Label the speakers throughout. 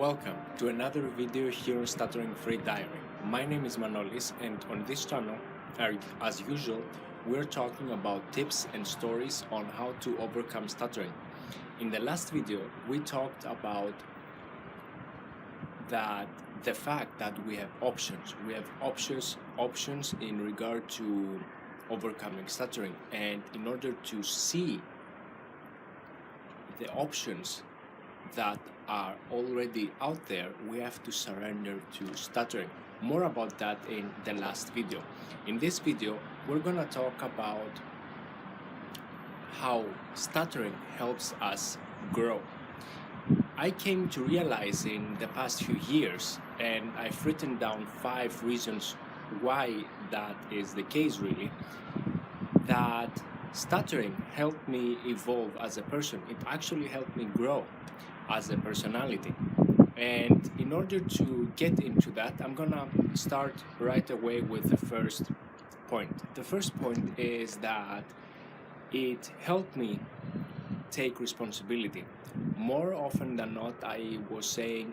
Speaker 1: Welcome to another video here on Stutteringfreediary. My name is Manolis, and on this channel, as usual, we're talking about tips and stories on how to overcome stuttering. In the last video, we talked about the fact that we have options. We have options in regard to overcoming stuttering, and in order to see the options that are already out there, we have to surrender to stuttering. More about that in the last video. In this video, we're gonna talk about how stuttering helps us grow. I came to realize in the past few years, and I've written down 5 reasons why that is the case really, that stuttering helped me evolve as a person. It actually helped me grow as a personality. And in order to get into that, I'm gonna start right away with the first point. The first point is that it helped me take responsibility. More often than not, I was saying,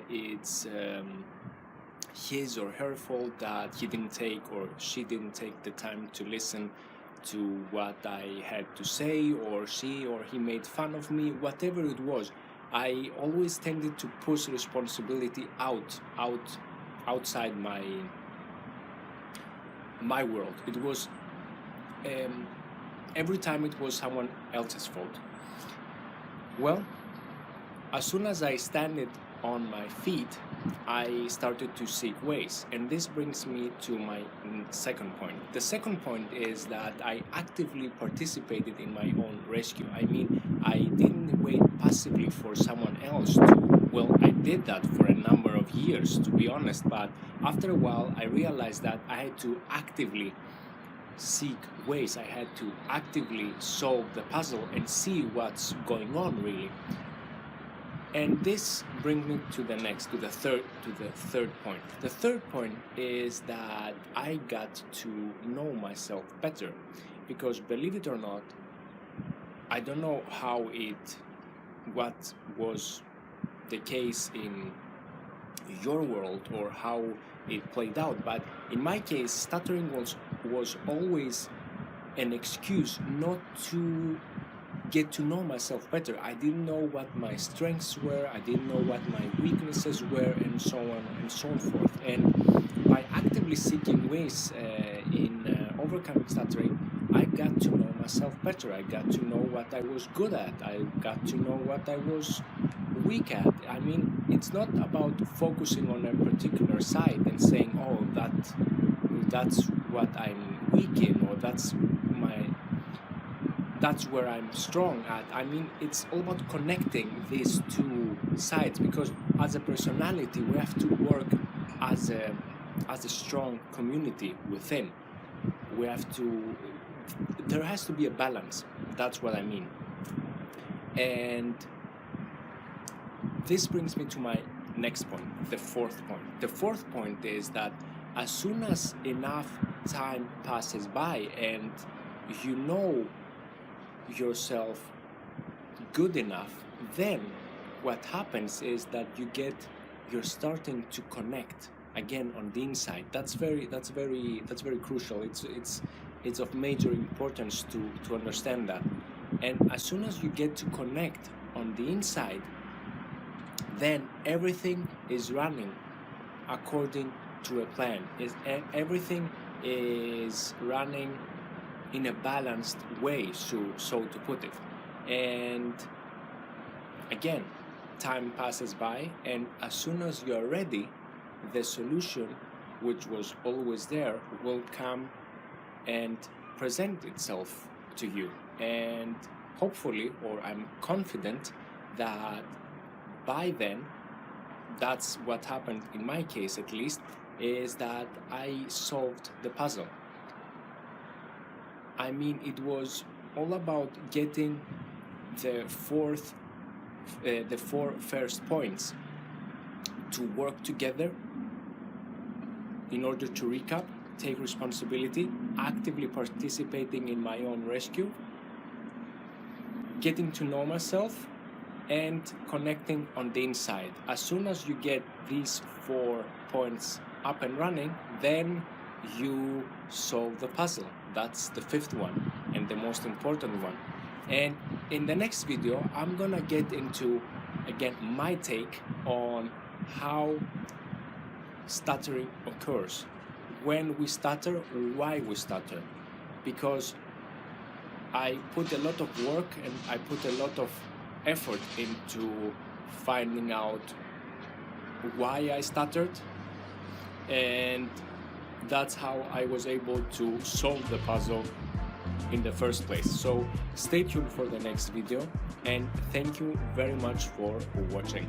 Speaker 1: it's his or her fault that he didn't take or she didn't take the time to listen to what I had to say, or she or he made fun of me, whatever it was. I always tended to push responsibility outside my world. It was every time it was someone else's fault. Well, as soon as I standed on my feet, I started to seek ways, and this brings me to my second point. The second point is that I actively participated in my own rescue. I mean, I didn't wait passively for someone else to, well, I did that for a number of years, to be honest, but after a while I realized that I had to actively seek ways. I had to actively solve the puzzle and see what's going on really. And this brings me to the third point. The third point is that I got to know myself better, because believe it or not, I don't know what was the case in your world or how it played out, but in my case, stuttering was always an excuse not to get to know myself better. I didn't know what my strengths were, I didn't know what my weaknesses were, and so on and so forth. And by actively seeking ways in overcoming stuttering, I got to know myself better. I got to know what I was good at. I got to know what I was weak at. I mean, it's not about focusing on a particular side and saying, that's what I'm weak in, or that's where I'm strong at. I mean, it's all about connecting these two sides, because as a personality, we have to work as a strong community within. There has to be a balance. That's what I mean. And this brings me to my next point, the fourth point. The fourth point is that as soon as enough time passes by and you know yourself good enough, then what happens is that you're starting to connect again on the inside. That's very crucial. It's of major importance to understand that. And as soon as you get to connect on the inside, then everything is running according to a plan. Everything is running in a balanced way, so to put it. And again, time passes by, and as soon as you are ready, the solution, which was always there, will come and present itself to you. And hopefully, or I'm confident that by then, that's what happened in my case at least, is that I solved the puzzle. I mean, it was all about getting the 4 first points to work together in order to recap, take responsibility, actively participating in my own rescue, getting to know myself, and connecting on the inside. As soon as you get these 4 points up and running, then you solve the puzzle. That's the 5th one and the most important one. And in the next video, I'm gonna get into, again, my take on how stuttering occurs, when we stutter, why we stutter, because I put a lot of work and I put a lot of effort into finding out why I stuttered, and that's how I was able to solve the puzzle in the first place. So stay tuned for the next video, and thank you very much for watching.